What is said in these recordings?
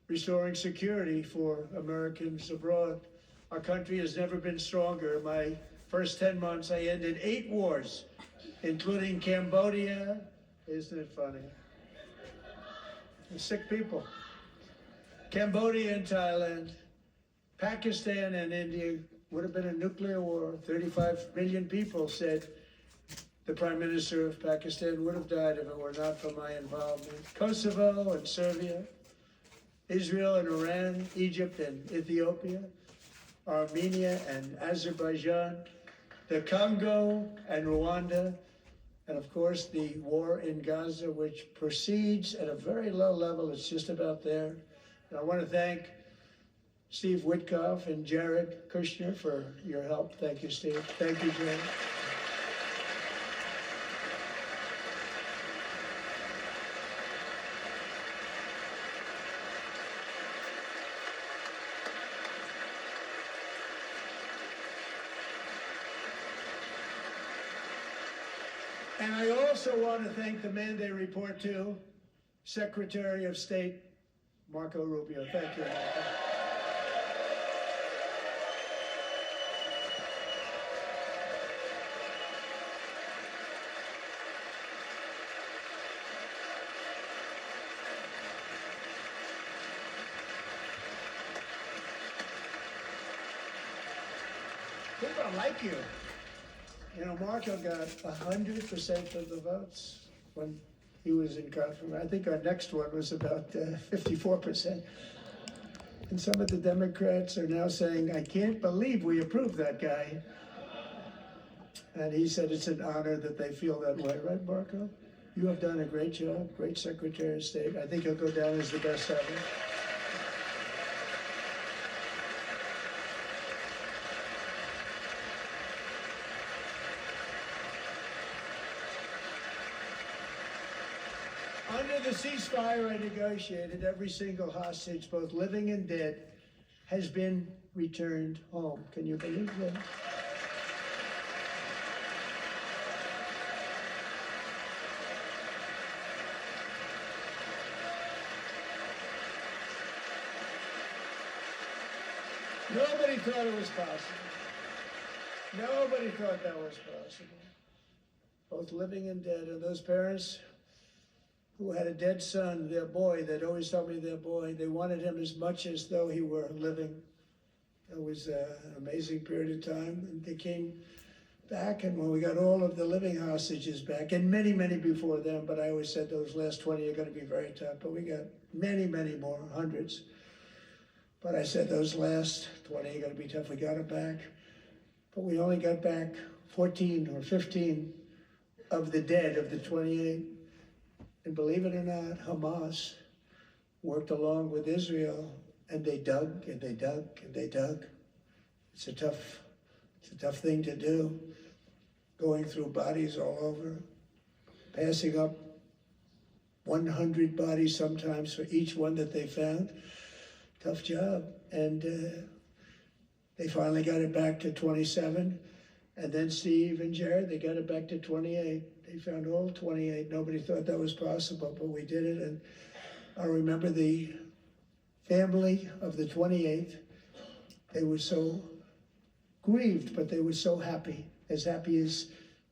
restoring security for Americans abroad. Our country has never been stronger. In my first 10 months, I ended 8 wars, including Cambodia. Isn't it funny? Sick people. Cambodia and Thailand, Pakistan and India would have been a nuclear war. 35 million people said the Prime Minister of Pakistan would have died if it were not for my involvement. Kosovo and Serbia, Israel and Iran, Egypt and Ethiopia, Armenia and Azerbaijan, the Congo and Rwanda, and of course the war in Gaza, which proceeds at a very low level. It's just about there. And I want to thank Steve Witkoff and Jared Kushner for your help. Thank you, Steve. Thank you, Jared. And I also want to thank the man they report to, Secretary of State Marco Rubio. Thank you, Marco. People don't like you. You know, Marco got 100% of the votes when he was in confirmation. I think our next one was about 54%. And some of the Democrats are now saying, I can't believe we approved that guy. And he said it's an honor that they feel that way, right, Marco? You have done a great job, great Secretary of State. I think he'll go down as the best ever. Under the ceasefire I negotiated, every single hostage, both living and dead, has been returned home. Can you believe that? Nobody thought it was possible. Nobody thought that was possible. Both living and dead, and those parents who had a dead son, their boy, they'd always tell me their boy, they wanted him as much as though he were living. It was an amazing period of time. And they came back, and when we got all of the living hostages back, and many, many before them, but I always said those last 20 are going to be very tough, but we got many, many more, hundreds. But I said those last 20 are going to be tough. We got them back. But we only got back 14 or 15 of the dead, of the 28. And believe it or not, Hamas worked along with Israel, and they dug and they dug and they dug. It's a tough thing to do, going through bodies all over, passing up 100 bodies sometimes for each one that they found. Tough job. And they finally got it back to 27. And then Steve and Jared, they got it back to 28. They found all 28. Nobody thought that was possible, but we did it. And I remember the family of the 28th. They were so grieved, but they were so happy as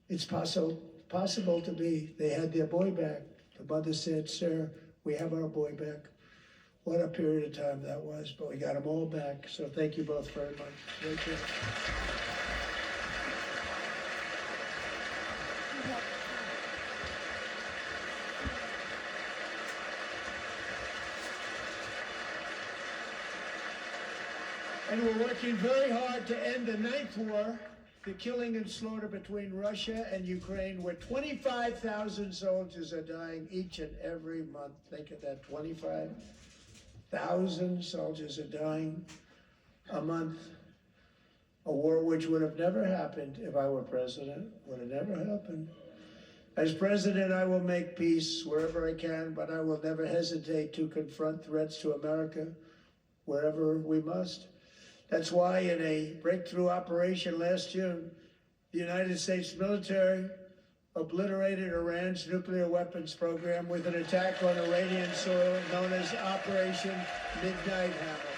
it's possible to be. They had their boy back. The mother said, "Sir, we have our boy back." What a period of time that was, but we got them all back. So thank you both very much. Thank you. And we're working very hard to end the 9th war, the killing and slaughter between Russia and Ukraine, where 25,000 soldiers are dying each and every month. Think of that, 25,000 soldiers are dying a month. A war which would have never happened if I were president, would have never happened. As president, I will make peace wherever I can, but I will never hesitate to confront threats to America wherever we must. That's why in a breakthrough operation last June, the United States military obliterated Iran's nuclear weapons program with an attack on Iranian soil known as Operation Midnight Hammer.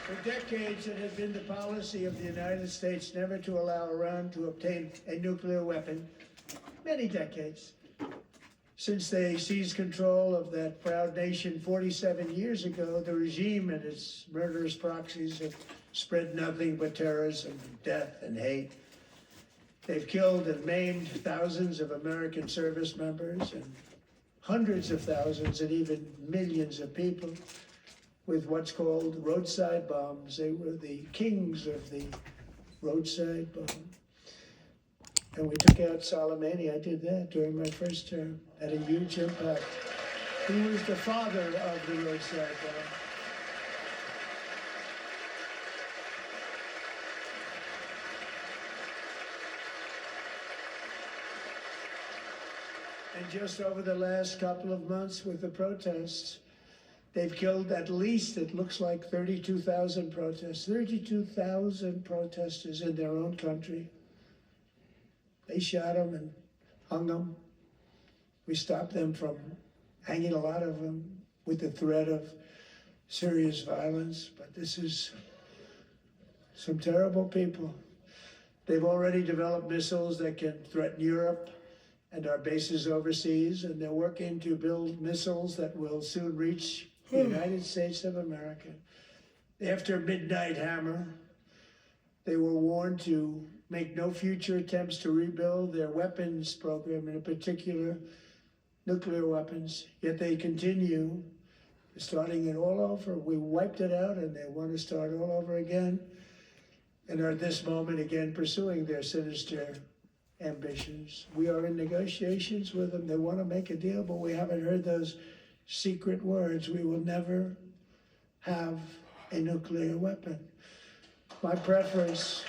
For decades, it had been the policy of the United States never to allow Iran to obtain a nuclear weapon. Many decades. Since they seized control of that proud nation 47 years ago, the regime and its murderous proxies have spread nothing but terrorism, death, and hate. They've killed and maimed thousands of American service members and hundreds of thousands and even millions of people with what's called roadside bombs. They were the kings of the roadside bomb. And we took out Soleimani. I did that during my first term. Had a huge impact. He was the father of the roadside bomb. And just over the last couple of months with the protests, they've killed at least, it looks like 32,000 protests, 32,000 protesters in their own country. They shot them and hung them. We stopped them from hanging a lot of them with the threat of serious violence. But this is some terrible people. They've already developed missiles that can threaten Europe and our bases overseas, and they're working to build missiles that will soon reach the United States of America. After Midnight Hammer, they were warned to make no future attempts to rebuild their weapons program, and in particular, nuclear weapons. Yet they continue, starting it all over. We wiped it out, and they want to start all over again, and are at this moment again pursuing their sinister ambitions. We are in negotiations with them. They want to make a deal, but we haven't heard those secret words. We will never have a nuclear weapon. My preference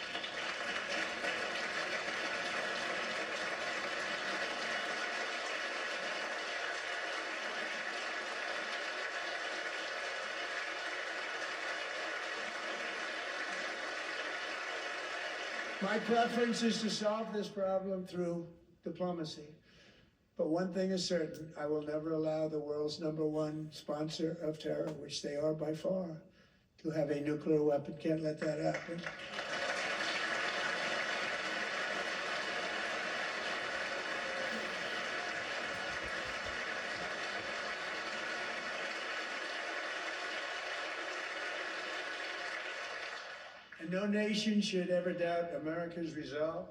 is to solve this problem through diplomacy. But one thing is certain, I will never allow the world's #1 sponsor of terror, which they are by far, to have a nuclear weapon. Can't let that happen. And no nation should ever doubt America's resolve.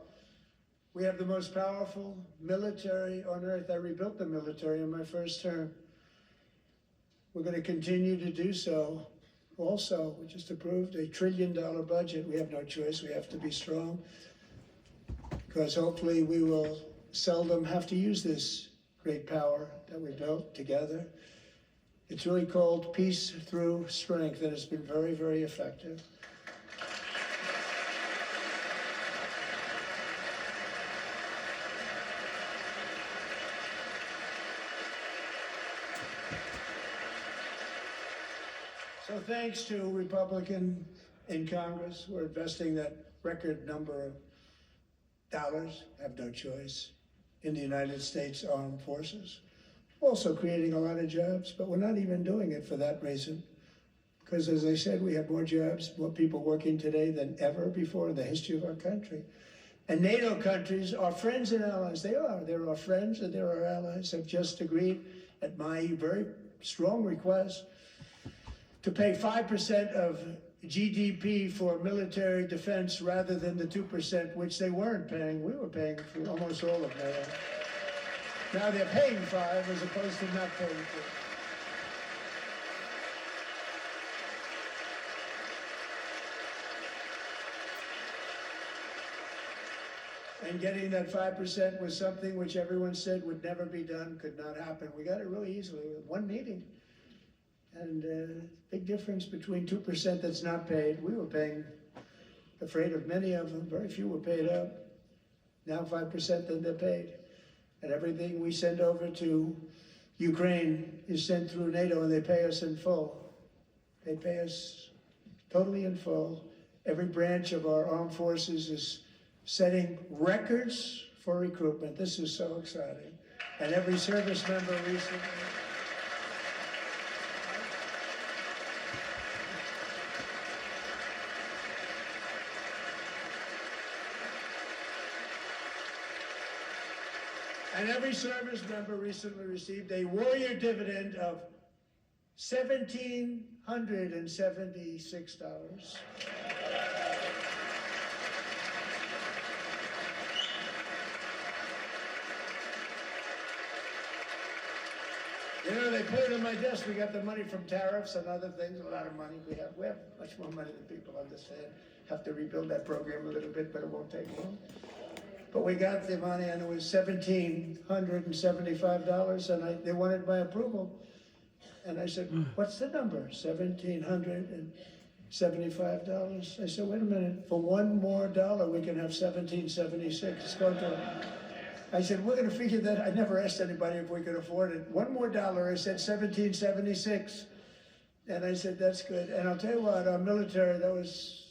We have the most powerful military on earth. I rebuilt the military in my first term. We're going to continue to do so. Also, we just approved a $1 trillion budget. We have no choice. We have to be strong, because hopefully we will seldom have to use this great power that we built together. It's really called Peace Through Strength, and it's been very, very effective. So thanks to Republicans in Congress, we're investing that record number of dollars, have no choice, in the United States Armed Forces. Also creating a lot of jobs, but we're not even doing it for that reason. Because as I said, we have more jobs, more people working today than ever before in the history of our country. And NATO countries are friends and allies. They are. They're our friends and they're our allies. Have just agreed at my very strong request to pay 5% of GDP for military defense rather than the 2%, which they weren't paying. We were paying for almost all of that. Now they're paying 5 as opposed to not paying 2. And getting that 5% was something which everyone said would never be done, could not happen. We got it really easily with one meeting. And big difference between 2% that's not paid. We were paying, afraid of many of them, very few were paid up. Now 5%, then they're paid. And everything we send over to Ukraine is sent through NATO, and they pay us in full. They pay us totally in full. Every branch of our armed forces is setting records for recruitment. This is so exciting. And every service member recently. And every service member recently received a warrior dividend of $1,776. You know, they put it on my desk. We got the money from tariffs and other things, a lot of money. We have much more money than people understand. Have to rebuild that program a little bit, but it won't take long. But we got the money, and it was $1,775, and they wanted my approval. And I said, what's the number? $1,775. I said, wait a minute, for $1 more, we can have $1,776. Go to it. I said, we're gonna figure that. I never asked anybody if we could afford it. $1 more, I said $1,776. And I said, that's good. And I'll tell you what, our military, that was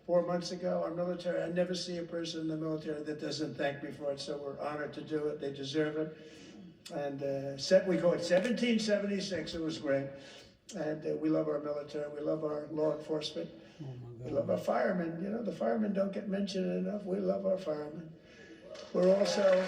4 months ago, our military, I never see a person in the military that doesn't thank me for it, so we're honored to do it. They deserve it. And we call it 1776. It was great. And we love our military. We love our law enforcement. We love our firemen. You know, the firemen don't get mentioned enough. We love our firemen. We're also...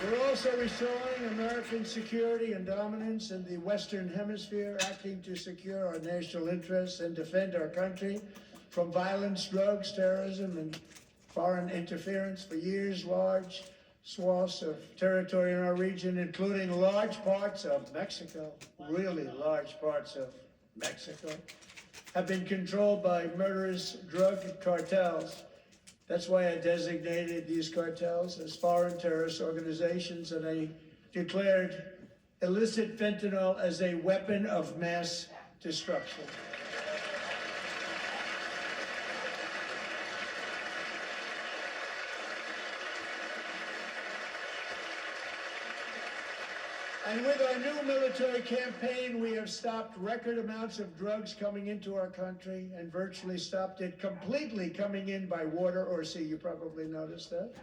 We're also restoring American security and dominance in the Western Hemisphere, acting to secure our national interests and defend our country from violence, drugs, terrorism, and foreign interference. For years, large swaths of territory in our region, including large parts of Mexico, really large parts of Mexico, have been controlled by murderous drug cartels. That's why I designated these cartels as foreign terrorist organizations, and I declared illicit fentanyl as a weapon of mass destruction. And with our new military campaign, we have stopped record amounts of drugs coming into our country and virtually stopped it completely coming in by water or sea. You probably noticed that.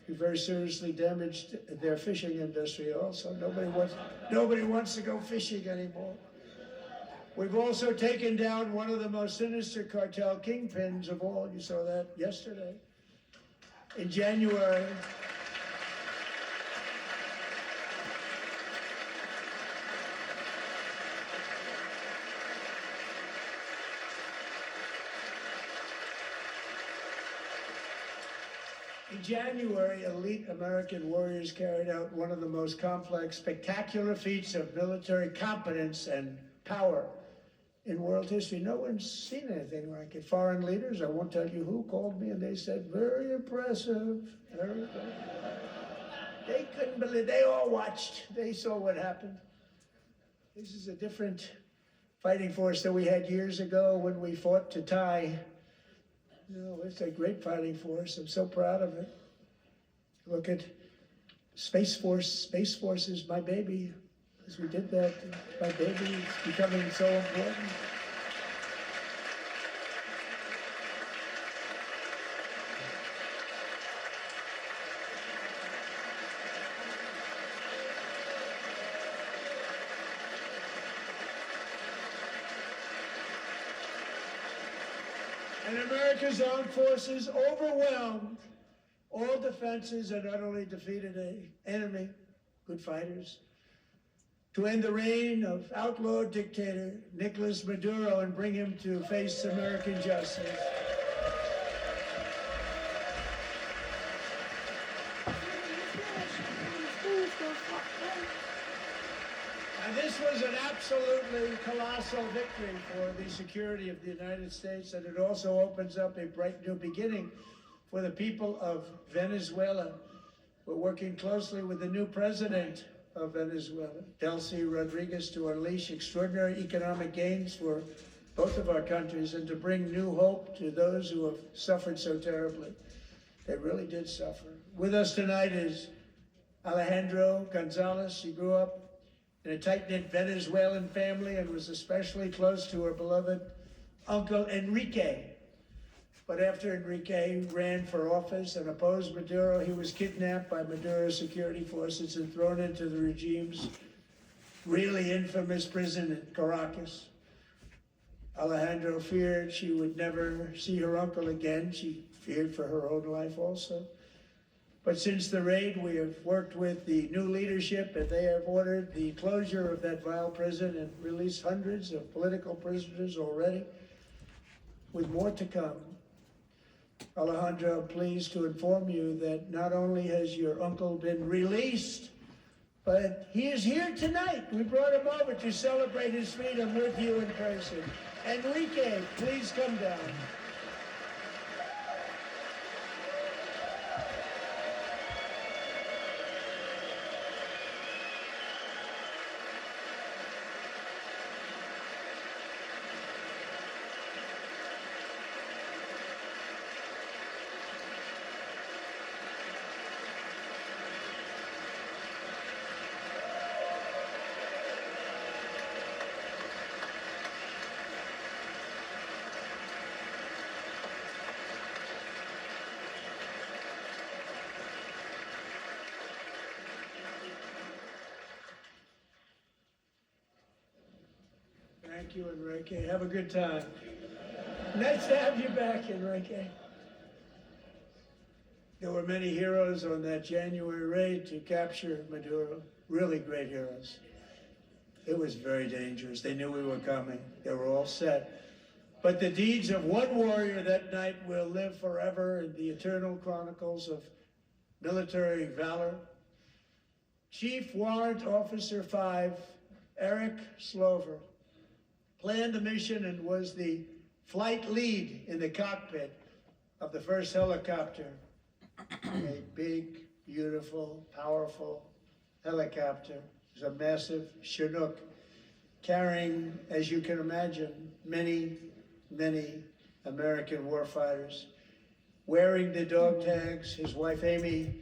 We very seriously damaged their fishing industry also. Nobody wants to go fishing anymore. We've also taken down one of the most sinister cartel kingpins of all. You saw that yesterday. In January, elite American warriors carried out one of the most complex, spectacular feats of military competence and power in world history. No one's seen anything like it. Foreign leaders, I won't tell you who, called me and they said, very impressive. Very impressive. They couldn't believe, they all watched. They saw what happened. This is a different fighting force that we had years ago when we fought to tie. You know, it's a great fighting force. I'm so proud of it. Look at Space Force. Space Force is my baby. As we did that, my baby is becoming so important. And America's armed forces overwhelmed all defenses and utterly defeated an enemy, good fighters, to end the reign of outlawed dictator Nicolas Maduro and bring him to face American justice. And this was an absolutely colossal victory for the security of the United States, and it also opens up a bright new beginning for the people of Venezuela. We're working closely with the new president of Venezuela, Delcy Rodriguez, to unleash extraordinary economic gains for both of our countries and to bring new hope to those who have suffered so terribly. They really did suffer. With us tonight is Alejandro Gonzalez. She grew up in a tight-knit Venezuelan family and was especially close to her beloved uncle Enrique. But after Enrique ran for office and opposed Maduro, he was kidnapped by Maduro's security forces and thrown into the regime's really infamous prison in Caracas. Alejandro feared she would never see her uncle again. She feared for her own life also. But since the raid, we have worked with the new leadership, and they have ordered the closure of that vile prison and released hundreds of political prisoners already, with more to come. Alejandro, I'm pleased to inform you that not only has your uncle been released, but he is here tonight. We brought him over to celebrate his freedom with you in person. Enrique, please come down. Thank you, Enrique. Have a good time. Nice to have you back, Enrique. There were many heroes on that January raid to capture Maduro, really great heroes. It was very dangerous. They knew we were coming. They were all set. But the deeds of one warrior that night will live forever in the eternal chronicles of military valor. Chief Warrant Officer 5, Eric Slover, planned the mission and was the flight lead in the cockpit of the first helicopter. A big, beautiful, powerful helicopter. It was a massive Chinook carrying, as you can imagine, many, many American warfighters. Wearing the dog tags, his wife Amy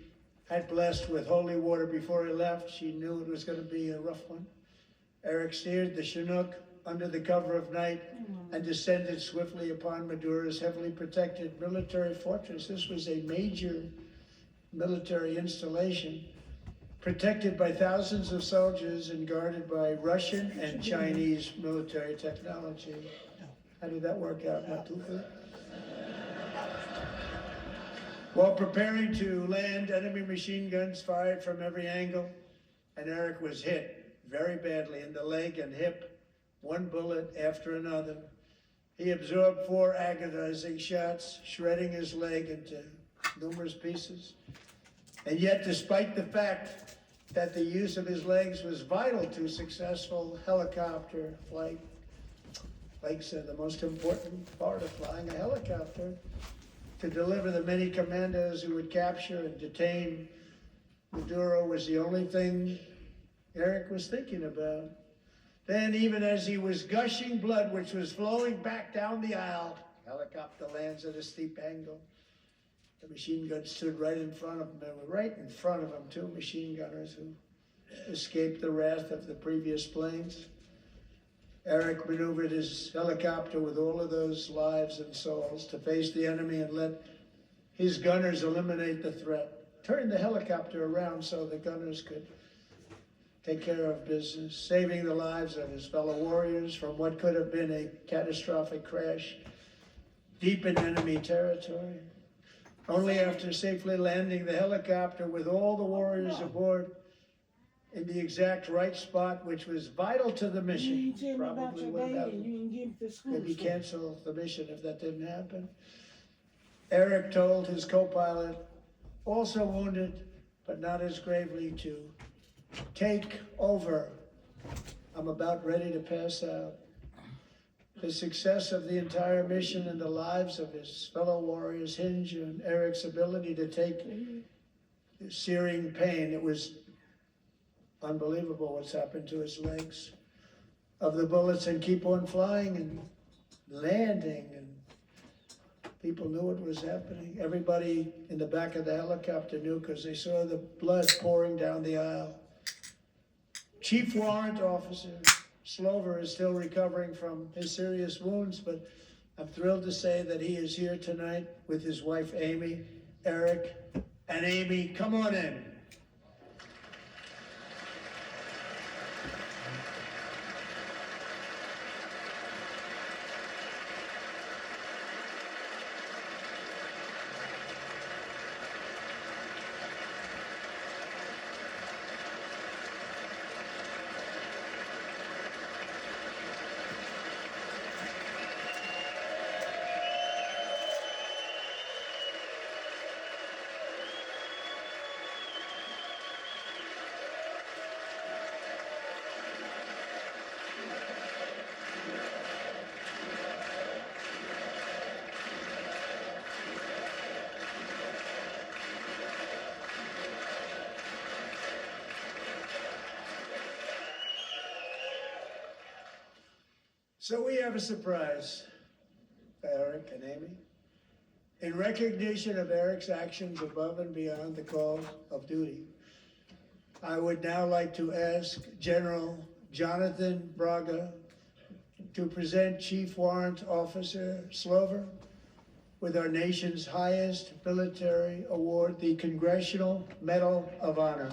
had blessed with holy water before he left. She knew it was going to be a rough one. Eric steered the Chinook under the cover of night and descended swiftly upon Maduro's heavily protected military fortress. This was a major military installation, protected by thousands of soldiers and guarded by Russian and Chinese military technology. How did that work out, Matufa? While preparing to land, enemy machine guns fired from every angle, and Eric was hit very badly in the leg and hip, one bullet after another. He absorbed 4 agonizing shots, shredding his leg into numerous pieces. And yet, despite the fact that the use of his legs was vital to successful helicopter flight, legs are the most important part of flying a helicopter, to deliver the many commandos who would capture and detain Maduro was the only thing Eric was thinking about. Then, even as he was gushing blood, which was flowing back down the aisle, the helicopter lands at a steep angle. The machine gun stood right in front of him. There were right in front of him 2 machine gunners who escaped the wrath of the previous planes. Eric maneuvered his helicopter with all of those lives and souls to face the enemy and let his gunners eliminate the threat. Turned the helicopter around so the gunners could take care of business, saving the lives of his fellow warriors from what could have been a catastrophic crash deep in enemy territory. Only after safely landing the helicopter with all the warriors aboard in the exact right spot, which was vital to the mission, probably would have maybe cancel the mission if that didn't happen. Eric told his co-pilot, also wounded, but not as gravely, to take over. I'm about ready to pass out. The success of the entire mission and the lives of his fellow warriors hinge on Eric's ability to take searing pain. It was unbelievable what's happened to his legs. Of the bullets, and keep on flying and landing, and people knew what was happening. Everybody in the back of the helicopter knew because they saw the blood pouring down the aisle. Chief Warrant Officer Slover is still recovering from his serious wounds, but I'm thrilled to say that he is here tonight with his wife, Amy. Eric and Amy, come on in. So we have a surprise for Eric and Amy. In recognition of Eric's actions above and beyond the call of duty, I would now like to ask General Jonathan Braga to present Chief Warrant Officer Slover with our nation's highest military award, the Congressional Medal of Honor.